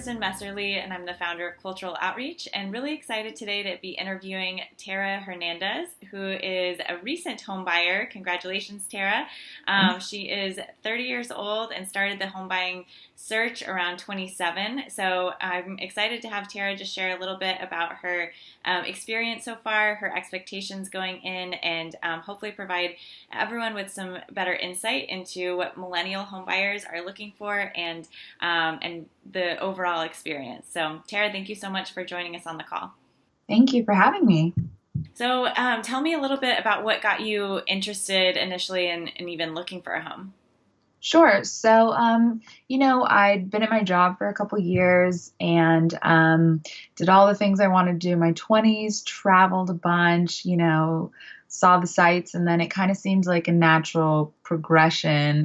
Kristin Messerli, and I'm the founder of Cultural Outreach, and really excited today to be interviewing Tara Hernandez, who is a recent home buyer. Congratulations, Tara. She is 30 years old and started the home buying search around 27. So I'm excited to have Tara just share a little bit about her experience so far, her expectations going in, and hopefully provide everyone with some better insight into what millennial home buyers are looking for and the overall experience. So, Tara, thank you so much for joining us on the call. Thank you for having me. So, tell me a little bit about what got you interested initially in even looking for a home. Sure. So, I'd been at my job for a couple years and did all the things I wanted to do in my 20s, traveled a bunch, saw the sights, and then it kind of seemed like a natural progression,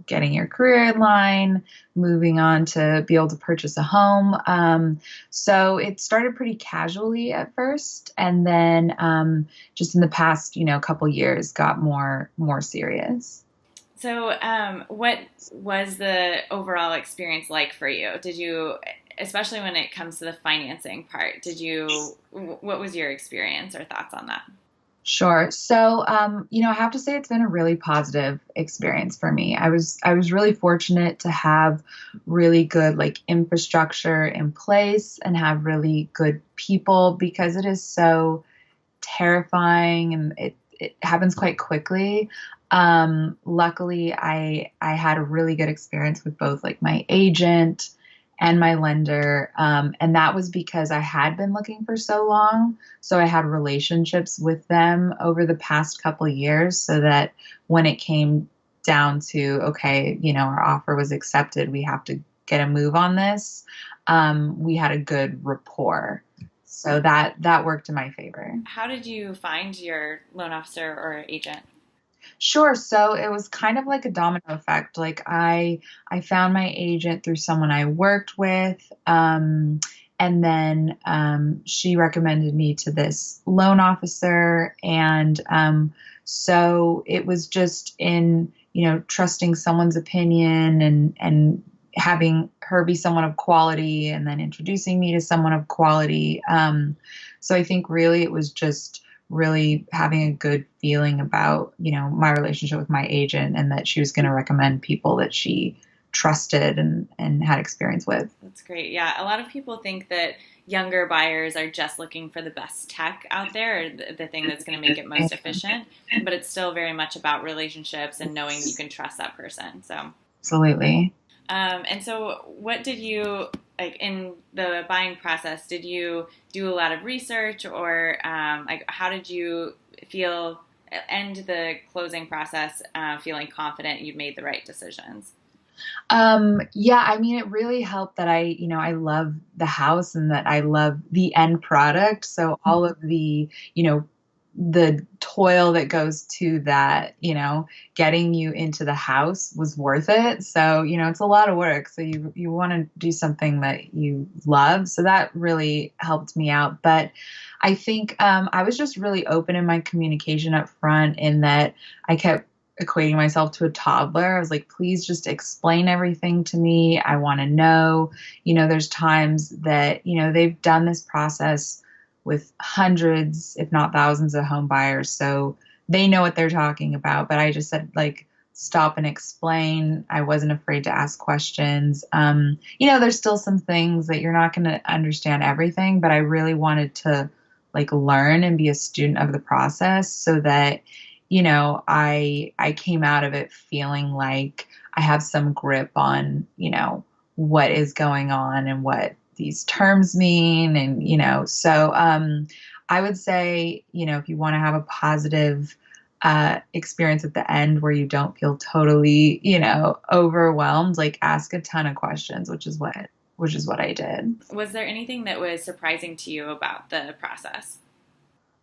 getting your career in line, moving on to be able to purchase a home. So it started pretty casually at first, and then just in the past, couple years got more serious. So, what was the overall experience like for you? Did you, especially when it comes to the financing part, what was your experience or thoughts on that? Sure. So, I have to say it's been a really positive experience for me. I was really fortunate to have really good infrastructure in place and have really good people because it is so terrifying and it happens quite quickly. Luckily, I had a really good experience with both my agent and my lender. And that was because I had been looking for so long. So I had relationships with them over the past couple of years so that when it came down to, okay, our offer was accepted, we have to get a move on this. We had a good rapport. So that worked in my favor. How did you find your loan officer or agent? Sure. So it was kind of like a domino effect. I found my agent through someone I worked with, and then she recommended me to this loan officer, and so it was just in trusting someone's opinion and having her be someone of quality, and then introducing me to someone of quality. So I think really it was just really having a good feeling about, my relationship with my agent and that she was going to recommend people that she trusted and had experience with. That's great. Yeah. A lot of people think that younger buyers are just looking for the best tech out there, or the thing that's going to make it most efficient, but it's still very much about relationships and knowing you can trust that person. So, Absolutely. and so what did you, in the buying process, did you do a lot of research or how did you feel end the closing process feeling confident you'd made the right decisions? Yeah, I mean, it really helped that I love the house and that I love the end product. So all of the toil that goes to that, getting you into the house was worth it. So, it's a lot of work. So you want to do something that you love. So that really helped me out. But I think I was just really open in my communication up front in that I kept equating myself to a toddler. I was like, please just explain everything to me. I want to know. There's times that, they've done this process with hundreds, if not thousands of home buyers. So they know what they're talking about. But I just said, stop and explain. I wasn't afraid to ask questions. There's still some things that you're not going to understand everything, but I really wanted to learn and be a student of the process so that, I came out of it feeling like I have some grip on, what is going on and what these terms mean. And, so I would say, if you want to have a positive experience at the end where you don't feel totally, overwhelmed, ask a ton of questions, which is what I did. Was there anything that was surprising to you about the process?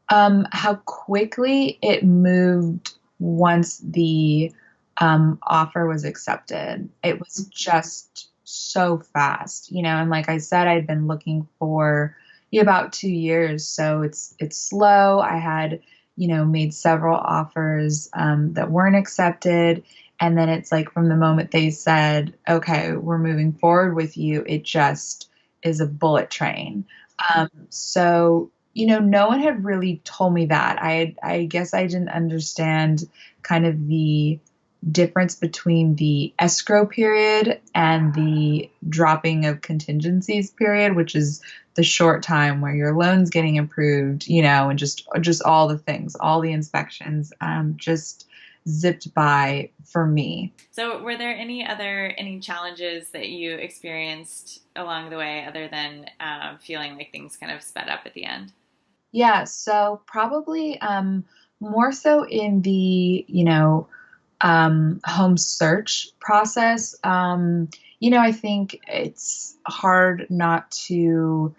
How quickly it moved once the offer was accepted. It was just so fast, and like I said, I'd been looking for about 2 years, so it's slow. I had, made several offers that weren't accepted, And then it's like from the moment they said, okay, we're moving forward with you, it just is a bullet train. So, no one had really told me that. I guess I didn't understand kind of the difference between the escrow period and the dropping of contingencies period, which is the short time where your loan's getting approved, and just all the things, all the inspections, just zipped by for me. So were there any challenges that you experienced along the way other than feeling like things kind of sped up at the end? Yeah, so probably more so in the, home search process. I think it's hard not to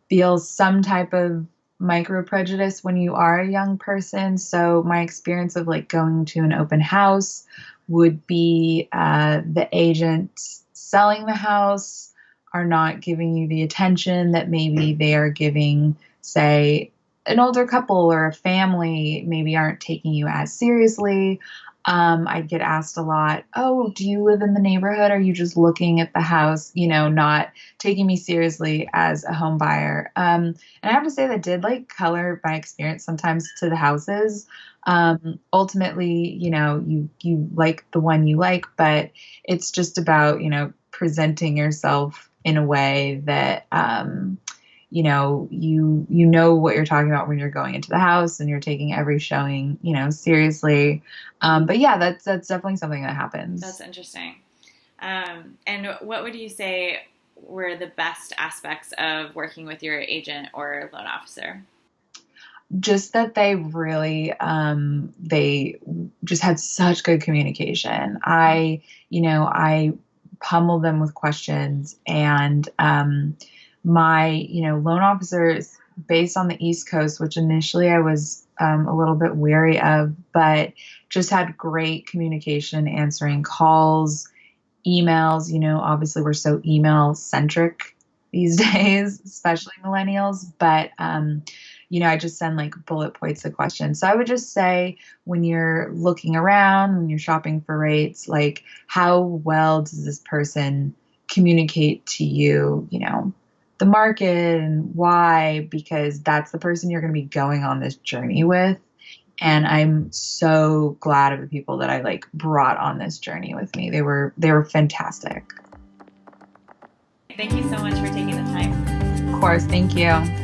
feel some type of micro prejudice when you are a young person. So my experience of like going to an open house would be the agent selling the house are not giving you the attention that maybe they are giving, say, an older couple or a family maybe aren't taking you as seriously. I'd get asked a lot, oh, do you live in the neighborhood? Are you just looking at the house, not taking me seriously as a home buyer? And I have to say that did like color my experience sometimes to the houses. Ultimately, you like the one you like, but it's just about, presenting yourself in a way that, you know what you're talking about when you're going into the house and you're taking every showing, seriously. But yeah, that's definitely something that happens. That's interesting. And what would you say were the best aspects of working with your agent or loan officer? Just that they really they just had such good communication. I pummeled them with questions, and my loan officers based on the East Coast, which initially I was a little bit wary of, but just had great communication, answering calls, emails. Obviously we're so email centric these days, especially millennials, but I just send like bullet points of questions. So I would just say when you're looking around, when you're shopping for rates, like how well does this person communicate to you, the market and why, because that's the person you're going to be going on this journey with. And I'm so glad of the people that I like brought on this journey with me. They were fantastic. Thank you so much for taking the time. Of course, thank you.